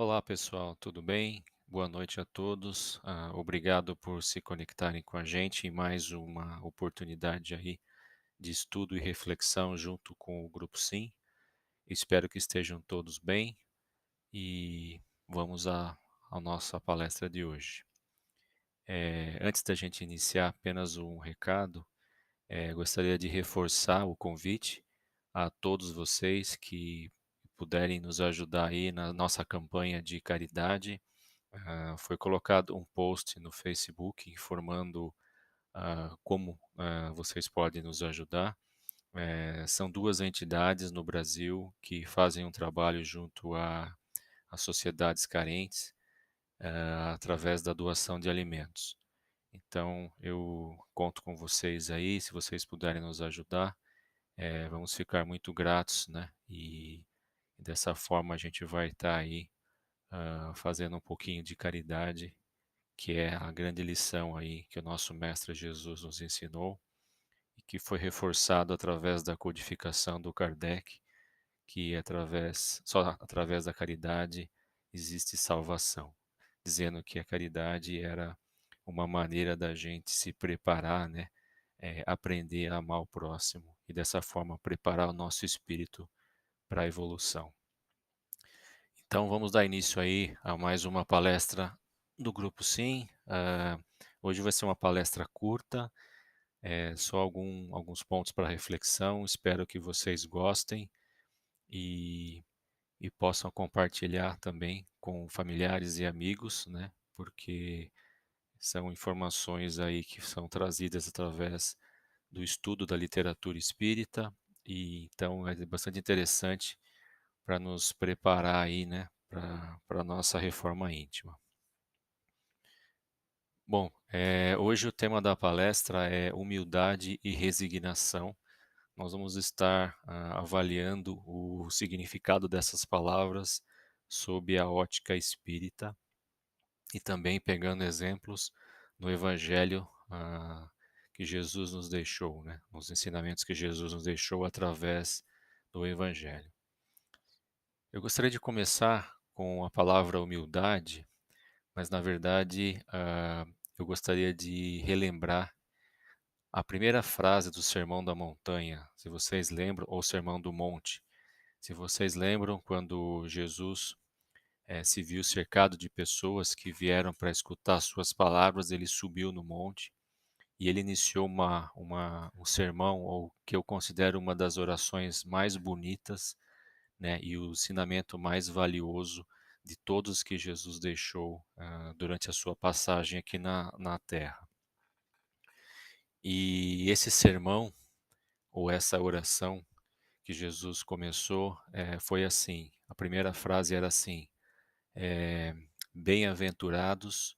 Olá pessoal, tudo bem? Boa noite a todos. Obrigado por se conectarem com a gente em mais uma oportunidade aí de estudo e reflexão junto com o Grupo Sim. Espero que estejam todos bem e vamos à nossa palestra de hoje. Antes da gente iniciar, apenas um recado. Gostaria de reforçar o convite a todos vocês que puderem nos ajudar aí na nossa campanha de caridade. Foi colocado um post no Facebook informando como vocês podem nos ajudar. São duas entidades no Brasil que fazem um trabalho junto a sociedades carentes através da doação de alimentos. Então, eu conto com vocês aí, se vocês puderem nos ajudar, vamos ficar muito gratos, né? E dessa forma a gente vai estar aí fazendo um pouquinho de caridade, que é a grande lição aí que o nosso Mestre Jesus nos ensinou e que foi reforçado através da codificação do Kardec, que só através da caridade existe salvação, dizendo que a caridade era uma maneira da gente se preparar, né, aprender a amar o próximo e dessa forma preparar o nosso espírito para a evolução. Então vamos dar início aí a mais uma palestra do Grupo Sim. Hoje vai ser uma palestra curta, só alguns pontos para reflexão. Espero que vocês gostem e, e possam compartilhar também com familiares e amigos, né? Porque são informações aí que são trazidas através do estudo da literatura espírita e então é bastante interessante para nos preparar aí, né, para a nossa reforma íntima. Bom, hoje o tema da palestra é humildade e resignação. Nós vamos estar avaliando o significado dessas palavras sob a ótica espírita e também pegando exemplos no Evangelho que Jesus nos deixou, né? Nos ensinamentos que Jesus nos deixou através do Evangelho. Eu gostaria de começar com a palavra humildade, mas na verdade eu gostaria de relembrar a primeira frase do Sermão da Montanha, se vocês lembram, ou Sermão do Monte. Se vocês lembram, quando Jesus se viu cercado de pessoas que vieram para escutar suas palavras, ele subiu no monte e ele iniciou um sermão, ou que eu considero uma das orações mais bonitas, né, e o ensinamento mais valioso de todos que Jesus deixou durante a sua passagem aqui na Terra. E esse sermão, ou essa oração que Jesus começou, foi assim: a primeira frase era assim, bem-aventurados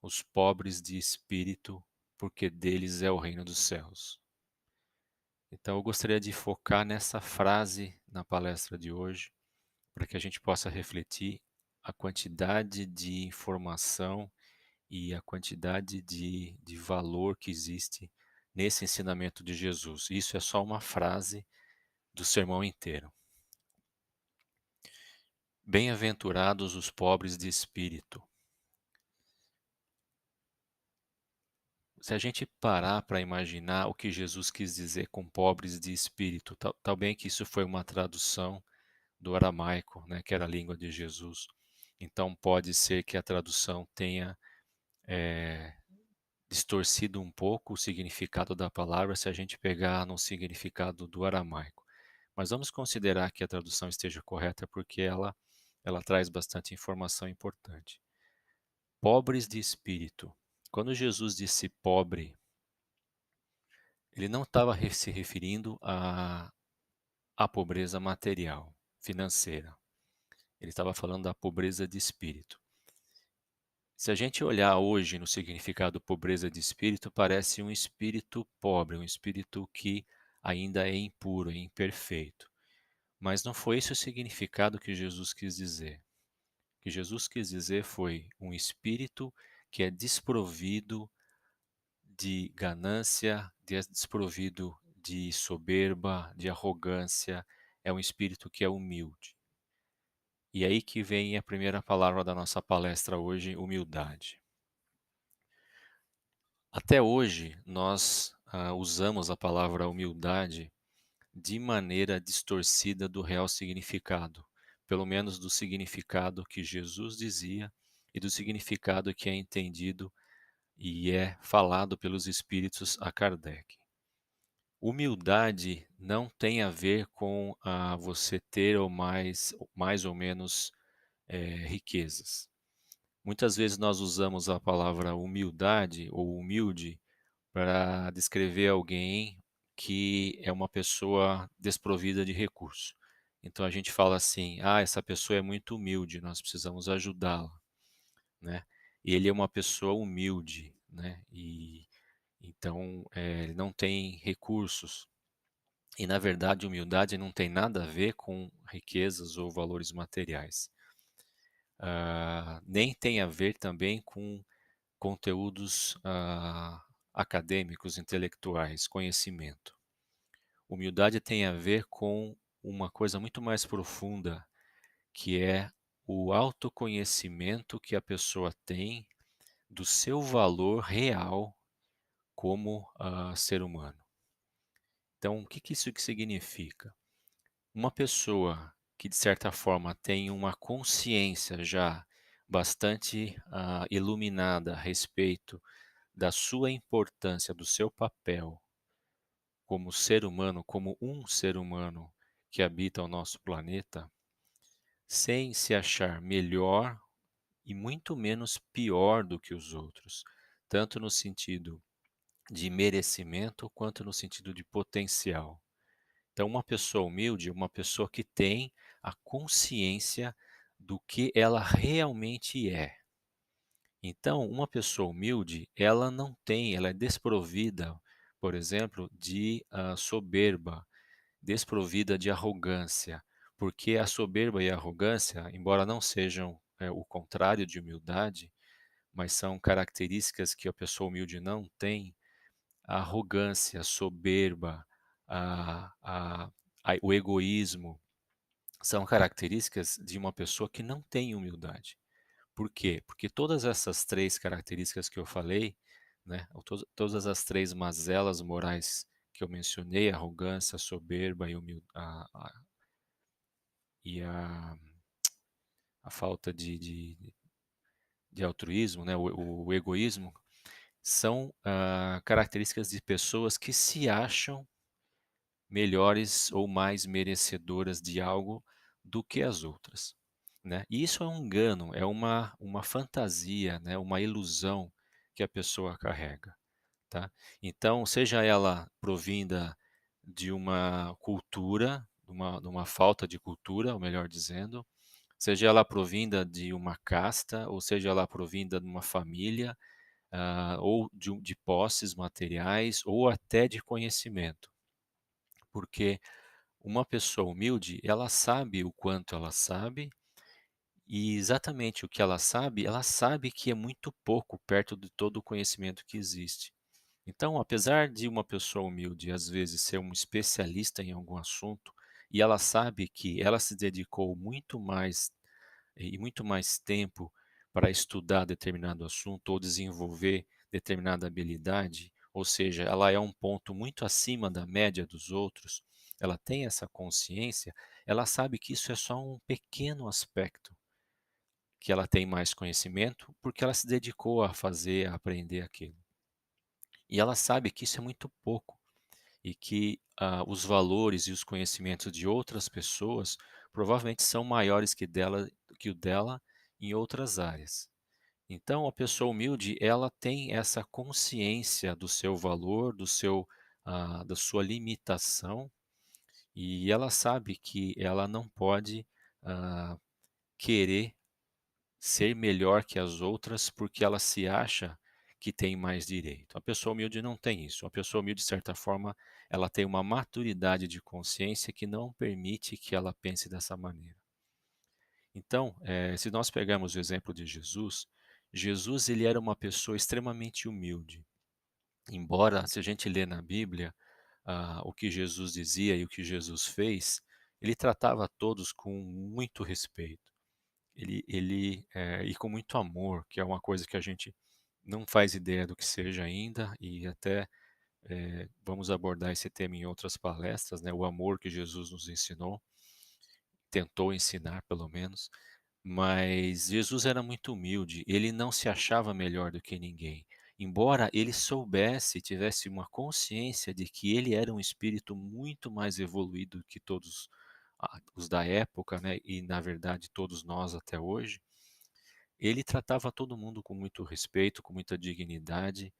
os pobres de espírito, porque deles é o reino dos céus. Então eu gostaria de focar nessa frase na palestra de hoje, para que a gente possa refletir a quantidade de informação e a quantidade de valor que existe nesse ensinamento de Jesus. Isso é só uma frase do sermão inteiro. Bem-aventurados os pobres de espírito. Se a gente parar para imaginar o que Jesus quis dizer com pobres de espírito, tal bem que isso foi uma tradução do aramaico, né, que era a língua de Jesus. Então pode ser que a tradução tenha distorcido um pouco o significado da palavra se a gente pegar no significado do aramaico. Mas vamos considerar que a tradução esteja correta porque ela traz bastante informação importante. Pobres de espírito. Quando Jesus disse pobre, ele não estava se referindo à pobreza material, financeira. Ele estava falando da pobreza de espírito. Se a gente olhar hoje no significado pobreza de espírito, parece um espírito pobre, um espírito que ainda é impuro, é imperfeito. Mas não foi esse o significado que Jesus quis dizer. O que Jesus quis dizer foi um espírito que é desprovido de ganância, desprovido de soberba, de arrogância, é um espírito que é humilde. E aí que vem a primeira palavra da nossa palestra hoje, humildade. Até hoje, nós usamos a palavra humildade de maneira distorcida do real significado, pelo menos do significado que Jesus dizia e do significado que é entendido e é falado pelos espíritos a Kardec. Humildade não tem a ver com você ter ou mais ou menos riquezas. Muitas vezes nós usamos a palavra humildade ou humilde para descrever alguém que é uma pessoa desprovida de recurso. Então a gente fala assim: "Ah, essa pessoa é muito humilde, nós precisamos ajudá-la", né. Ele é uma pessoa humilde, né, e então, ele não tem recursos. E na verdade humildade não tem nada a ver com riquezas ou valores materiais. Nem tem a ver também com conteúdos, acadêmicos, intelectuais, conhecimento. Humildade tem a ver com uma coisa muito mais profunda, que é o autoconhecimento que a pessoa tem do seu valor real como, ser humano. Então, o que que isso que significa? Uma pessoa que, de certa forma, tem uma consciência já bastante, iluminada a respeito da sua importância, do seu papel como ser humano, como um ser humano que habita o nosso planeta, sem se achar melhor e muito menos pior do que os outros, tanto no sentido de merecimento quanto no sentido de potencial. Então, uma pessoa humilde é uma pessoa que tem a consciência do que ela realmente é. Então, uma pessoa humilde, ela é desprovida, por exemplo, de soberba, desprovida de arrogância, porque a soberba e a arrogância, embora não sejam o contrário de humildade, mas são características que a pessoa humilde não tem, a arrogância, a soberba, a, a, o egoísmo, são características de uma pessoa que não tem humildade. Por quê? Porque todas essas três características que eu falei, né, todas as três mazelas morais que eu mencionei, arrogância, soberba e, e a falta de altruísmo, né, o egoísmo, são características de pessoas que se acham melhores ou mais merecedoras de algo do que as outras, né. E isso é um engano, é uma fantasia, né, uma ilusão que a pessoa carrega, tá. Então, seja ela provinda de uma cultura, de uma falta de cultura, ou melhor dizendo, seja ela provinda de uma casta, ou seja ela provinda de uma família, ou de posses materiais, ou até de conhecimento. Porque uma pessoa humilde, ela sabe o quanto ela sabe, e exatamente o que ela sabe que é muito pouco perto de todo o conhecimento que existe. Então, apesar de uma pessoa humilde, às vezes, ser um especialista em algum assunto, e ela sabe que ela se dedicou muito mais tempo para estudar determinado assunto ou desenvolver determinada habilidade, ou seja, ela é um ponto muito acima da média dos outros, ela tem essa consciência, ela sabe que isso é só um pequeno aspecto, que ela tem mais conhecimento, porque ela se dedicou a fazer, a aprender aquilo. E ela sabe que isso é muito pouco e que os valores e os conhecimentos de outras pessoas provavelmente são maiores que o dela em outras áreas. Então, a pessoa humilde, ela tem essa consciência do seu valor, da sua limitação, e ela sabe que ela não pode querer ser melhor que as outras porque ela se acha que tem mais direito. A pessoa humilde não tem isso. A pessoa humilde, de certa forma, ela tem uma maturidade de consciência que não permite que ela pense dessa maneira. Então, se nós pegarmos o exemplo de Jesus, Jesus ele era uma pessoa extremamente humilde. Embora, se a gente lê na Bíblia, o que Jesus dizia e o que Jesus fez, ele tratava todos com muito respeito. e com muito amor, que é uma coisa que a gente não faz ideia do que seja ainda, e até vamos abordar esse tema em outras palestras, né? O amor que Jesus nos ensinou, tentou ensinar pelo menos, mas Jesus era muito humilde, ele não se achava melhor do que ninguém. Embora ele soubesse, tivesse uma consciência de que ele era um espírito muito mais evoluído que todos os da época, né, e na verdade todos nós até hoje, ele tratava todo mundo com muito respeito, com muita dignidade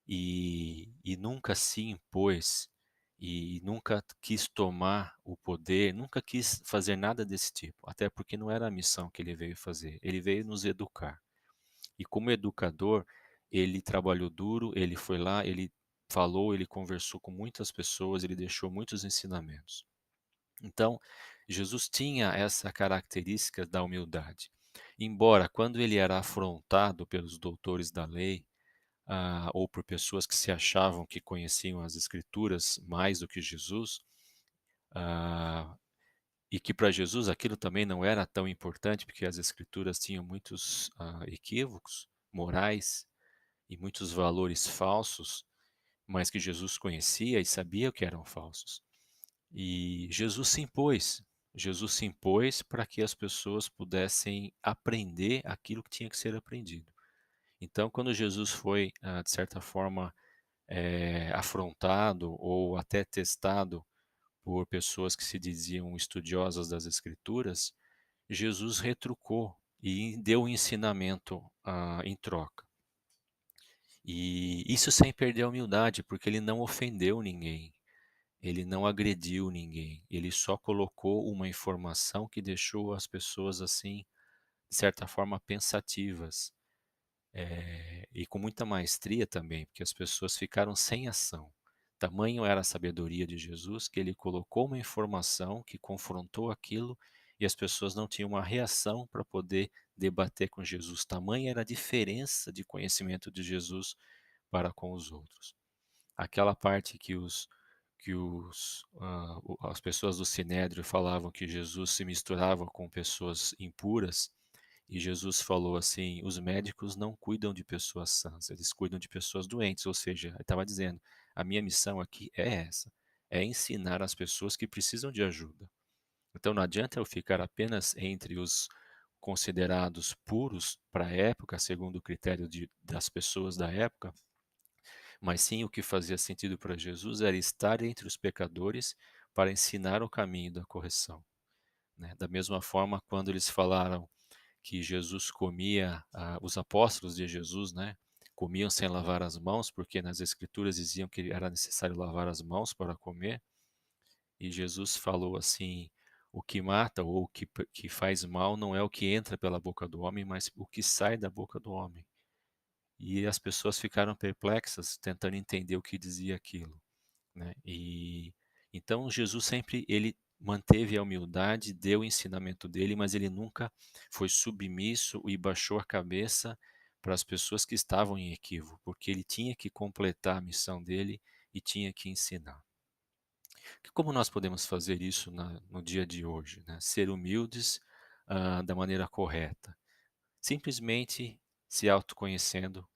e nunca se impôs e nunca quis tomar o poder, nunca quis fazer nada desse tipo, até porque não era a missão que ele veio fazer, ele veio nos educar. E como educador, ele trabalhou duro, ele foi lá, ele falou, ele conversou com muitas pessoas, ele deixou muitos ensinamentos. Então, Jesus tinha essa característica da humildade. Embora, quando ele era afrontado pelos doutores da lei, ou por pessoas que se achavam que conheciam as Escrituras mais do que Jesus, ah, e que para Jesus aquilo também não era tão importante, porque as Escrituras tinham muitos equívocos morais e muitos valores falsos, mas que Jesus conhecia e sabia que eram falsos. E Jesus se impôs. Jesus se impôs para que as pessoas pudessem aprender aquilo que tinha que ser aprendido. Então, quando Jesus foi, de certa forma, afrontado ou até testado por pessoas que se diziam estudiosas das Escrituras, Jesus retrucou e deu um ensinamento em troca. E isso sem perder a humildade, porque ele não ofendeu ninguém. Ele não agrediu ninguém, ele só colocou uma informação que deixou as pessoas assim, de certa forma, pensativas, e com muita maestria também, porque as pessoas ficaram sem ação. Tamanho era a sabedoria de Jesus que ele colocou uma informação que confrontou aquilo e as pessoas não tinham uma reação para poder debater com Jesus. Tamanha era a diferença de conhecimento de Jesus para com os outros. Aquela parte que as pessoas do Sinédrio falavam que Jesus se misturava com pessoas impuras, e Jesus falou assim: os médicos não cuidam de pessoas sãs, eles cuidam de pessoas doentes. Ou seja, ele estava dizendo: a minha missão aqui é essa, é ensinar as pessoas que precisam de ajuda. Então não adianta eu ficar apenas entre os considerados puros para a época, segundo o critério das pessoas da época, mas sim o que fazia sentido para Jesus era estar entre os pecadores para ensinar o caminho da correção, né? Da mesma forma, quando eles falaram que Jesus comia, os apóstolos de Jesus, né, comiam sem lavar as mãos, porque nas Escrituras diziam que era necessário lavar as mãos para comer, e Jesus falou assim: o que mata ou que faz mal não é o que entra pela boca do homem, mas o que sai da boca do homem. E as pessoas ficaram perplexas, tentando entender o que dizia aquilo, né? E então Jesus sempre ele manteve a humildade, deu o ensinamento dele, mas ele nunca foi submisso e baixou a cabeça para as pessoas que estavam em equívoco, porque ele tinha que completar a missão dele e tinha que ensinar. Como nós podemos fazer isso no dia de hoje, né? Ser humildes da maneira correta, simplesmente se autoconhecendo,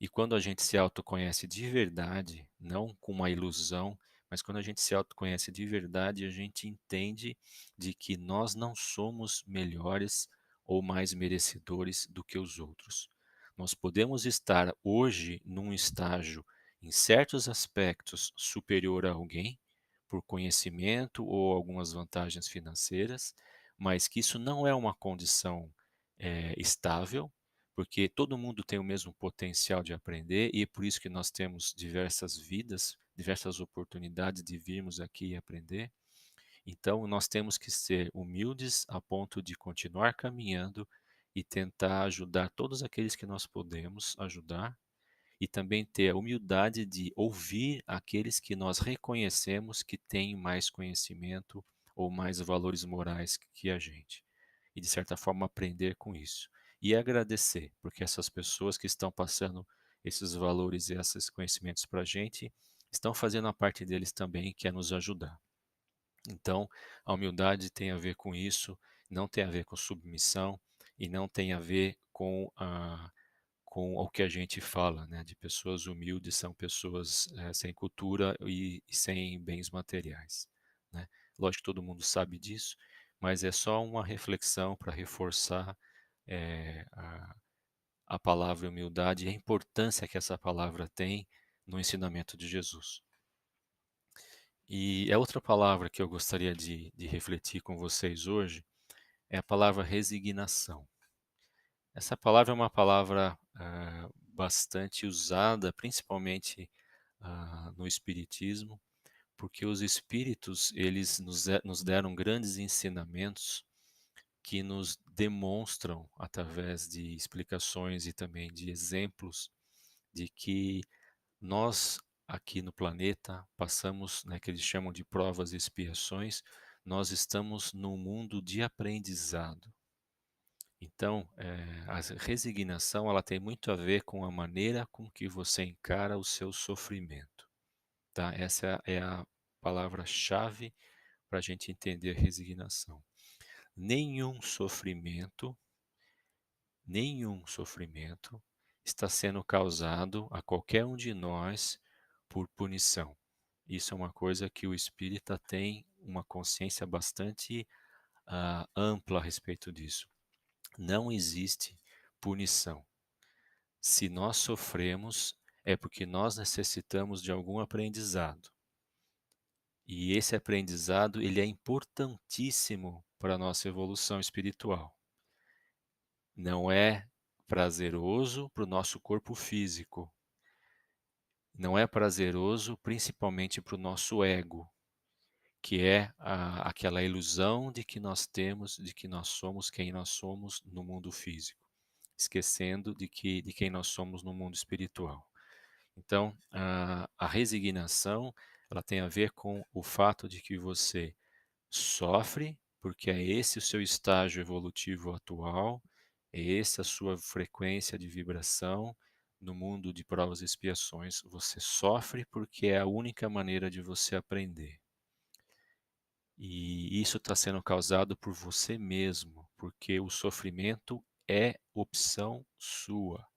e quando a gente se autoconhece de verdade, não com uma ilusão, mas quando a gente se autoconhece de verdade, a gente entende de que nós não somos melhores ou mais merecedores do que os outros. Nós podemos estar hoje num estágio, em certos aspectos, superior a alguém, por conhecimento ou algumas vantagens financeiras, mas que isso não é uma condição estável, porque todo mundo tem o mesmo potencial de aprender e é por isso que nós temos diversas vidas, diversas oportunidades de virmos aqui e aprender. Então, nós temos que ser humildes a ponto de continuar caminhando e tentar ajudar todos aqueles que nós podemos ajudar e também ter a humildade de ouvir aqueles que nós reconhecemos que têm mais conhecimento ou mais valores morais que a gente. E, de certa forma, aprender com isso. E agradecer, porque essas pessoas que estão passando esses valores e esses conhecimentos para a gente estão fazendo a parte deles também, que é nos ajudar. Então, a humildade tem a ver com isso, não tem a ver com submissão, e não tem a ver com o que a gente fala, né, de pessoas humildes, são pessoas, sem cultura e sem bens materiais, né. Lógico que todo mundo sabe disso, mas é só uma reflexão para reforçar, a palavra humildade e a importância que essa palavra tem no ensinamento de Jesus. E a outra palavra que eu gostaria de refletir com vocês hoje é a palavra resignação. Essa palavra é uma palavra, bastante usada, principalmente, no espiritismo, porque os espíritos, eles nos deram grandes ensinamentos que nos demonstram, através de explicações e também de exemplos, de que nós, aqui no planeta, passamos, né, que eles chamam de provas e expiações, nós estamos num mundo de aprendizado. Então, a resignação, ela tem muito a ver com a maneira com que você encara o seu sofrimento, tá? Essa é a palavra-chave para a gente entender resignação. Nenhum sofrimento, nenhum sofrimento está sendo causado a qualquer um de nós por punição. Isso é uma coisa que o espírita tem uma consciência bastante ampla a respeito disso. Não existe punição. Se nós sofremos, é porque nós necessitamos de algum aprendizado. E esse aprendizado, ele é importantíssimo para a nossa evolução espiritual. Não é prazeroso para o nosso corpo físico. Não é prazeroso principalmente para o nosso ego, que é aquela ilusão de que nós temos, de que nós somos quem nós somos no mundo físico, esquecendo de quem nós somos no mundo espiritual. Então, a resignação, ela tem a ver com o fato de que você sofre, porque é esse o seu estágio evolutivo atual, é essa a sua frequência de vibração no mundo de provas e expiações. Você sofre porque é a única maneira de você aprender. E isso está sendo causado por você mesmo, porque o sofrimento é opção sua,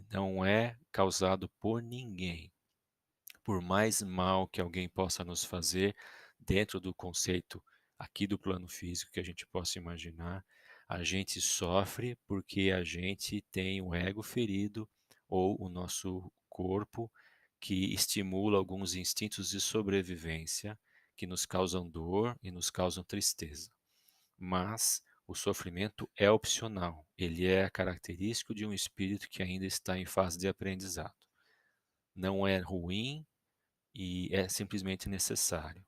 não é causado por ninguém. Por mais mal que alguém possa nos fazer, dentro do conceito aqui do plano físico que a gente possa imaginar, a gente sofre porque a gente tem o ego ferido ou o nosso corpo que estimula alguns instintos de sobrevivência que nos causam dor e nos causam tristeza. Mas o sofrimento é opcional, ele é característico de um espírito que ainda está em fase de aprendizado. Não é ruim, e é simplesmente necessário.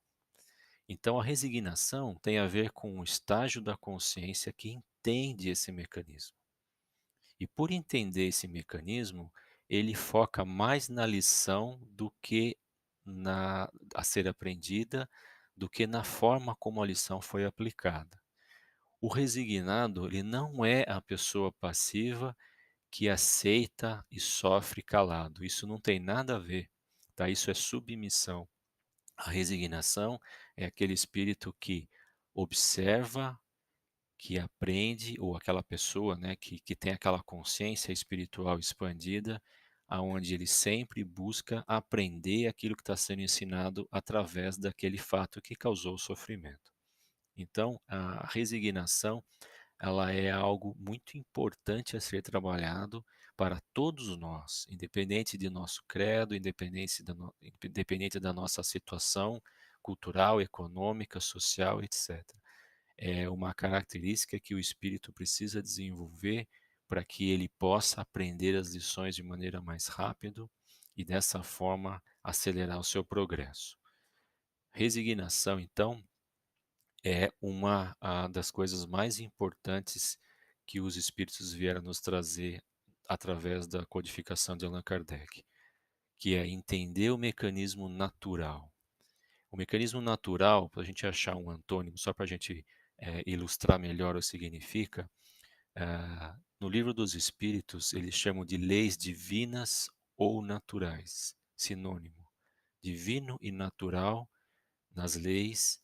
Então, a resignação tem a ver com o estágio da consciência que entende esse mecanismo. E por entender esse mecanismo, ele foca mais na lição do que a ser aprendida, do que na forma como a lição foi aplicada. O resignado, ele não é a pessoa passiva que aceita e sofre calado. Isso não tem nada a ver, tá? Isso é submissão. A resignação é aquele espírito que observa, que aprende, ou aquela pessoa, né, que tem aquela consciência espiritual expandida, aonde ele sempre busca aprender aquilo que está sendo ensinado através daquele fato que causou o sofrimento. Então, a resignação, ela é algo muito importante a ser trabalhado para todos nós, independente de nosso credo, independente da nossa situação cultural, econômica, social, etc. É uma característica que o espírito precisa desenvolver para que ele possa aprender as lições de maneira mais rápida e dessa forma acelerar o seu progresso. Resignação, então, é uma das coisas mais importantes que os espíritos vieram nos trazer através da codificação de Allan Kardec, que é entender o mecanismo natural. O mecanismo natural, para a gente achar um antônimo, só para a gente ilustrar melhor o que significa, no livro dos Espíritos eles chamam de leis divinas ou naturais, sinônimo. Divino e natural nas leis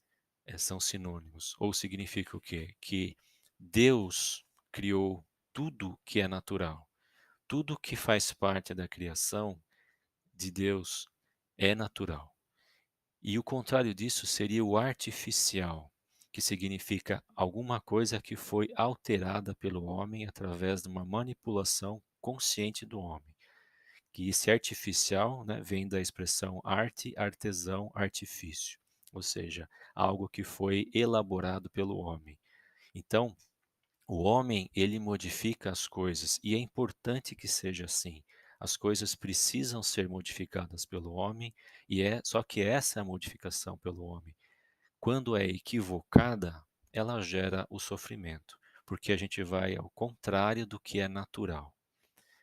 são sinônimos. Ou significa o quê? Que Deus criou tudo que é natural. Tudo que faz parte da criação de Deus é natural. E o contrário disso seria o artificial, que significa alguma coisa que foi alterada pelo homem através de uma manipulação consciente do homem. Que esse artificial, né, vem da expressão arte, artesão, artifício, ou seja, algo que foi elaborado pelo homem. Então, o homem, ele modifica as coisas e é importante que seja assim. As coisas precisam ser modificadas pelo homem e só que essa modificação pelo homem, quando é equivocada, ela gera o sofrimento, porque a gente vai ao contrário do que é natural.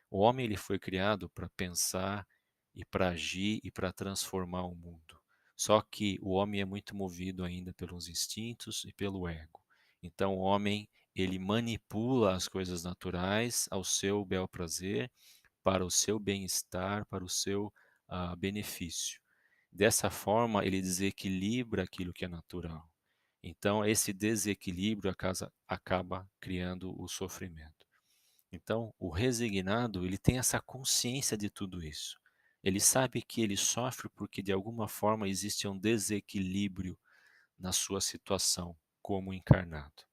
O homem ele foi criado para pensar e para agir e para transformar o mundo. Só que o homem é muito movido ainda pelos instintos e pelo ego. Então o homem ele manipula as coisas naturais ao seu bel prazer, para o seu bem-estar, para o seu benefício. Dessa forma ele desequilibra aquilo que é natural. Então esse desequilíbrio acaba criando o sofrimento. Então, o resignado, ele tem essa consciência de tudo isso. Ele sabe que ele sofre porque de alguma forma existe um desequilíbrio na sua situação como encarnado.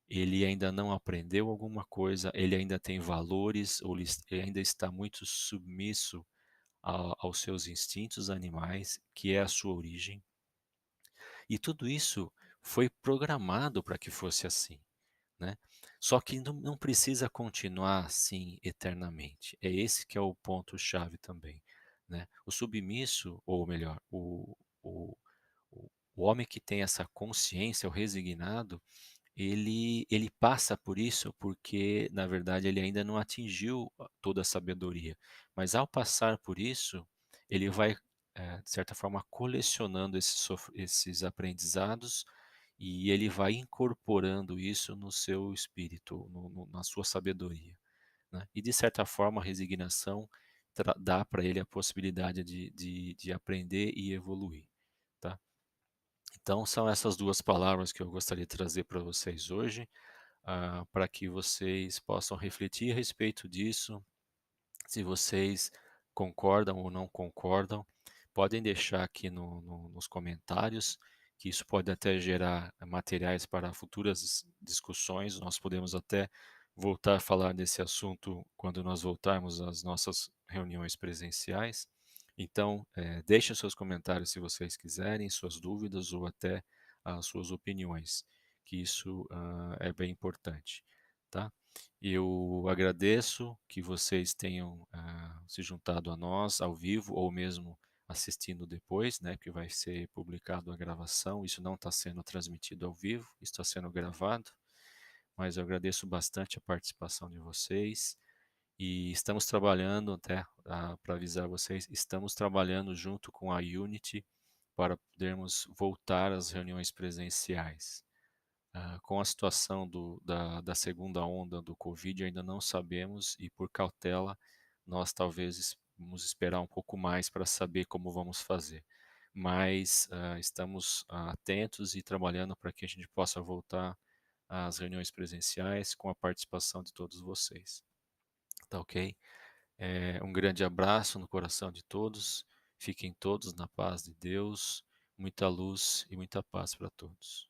Ele ainda não aprendeu alguma coisa, ele ainda tem valores, ou ele ainda está muito submisso aos seus instintos animais, que é a sua origem. E tudo isso foi programado para que fosse assim. Né? Só que não precisa continuar assim eternamente. É esse que é o ponto-chave também, né? O submisso, ou melhor, o, o homem que tem essa consciência, o resignado, ele passa por isso porque, na verdade, ele ainda não atingiu toda a sabedoria. Mas ao passar por isso, ele vai, de certa forma, colecionando esses aprendizados e ele vai incorporando isso no seu espírito, na sua sabedoria, né? E de certa forma a resignação dá para ele a possibilidade de aprender e evoluir, tá? Então são essas duas palavras que eu gostaria de trazer para vocês hoje, para que vocês possam refletir a respeito disso. Se vocês concordam ou não concordam, podem deixar aqui nos comentários, que isso pode até gerar materiais para futuras discussões. Nós podemos até voltar a falar desse assunto quando nós voltarmos às nossas reuniões presenciais. Então, deixem seus comentários se vocês quiserem, suas dúvidas ou até as suas opiniões, que isso é bem importante, tá? Eu agradeço que vocês tenham se juntado a nós ao vivo ou mesmo assistindo depois, né, que vai ser publicado a gravação. Isso não está sendo transmitido ao vivo, está sendo gravado, mas eu agradeço bastante a participação de vocês e estamos trabalhando, até para avisar vocês, estamos trabalhando junto com a Unity para podermos voltar às reuniões presenciais. Com a situação da segunda onda do Covid, ainda não sabemos e, por cautela, nós talvez vamos esperar um pouco mais para saber como vamos fazer. Mas estamos atentos e trabalhando para que a gente possa voltar às reuniões presenciais com a participação de todos vocês. Tá ok? Um grande abraço no coração de todos. Fiquem todos na paz de Deus. Muita luz e muita paz para todos.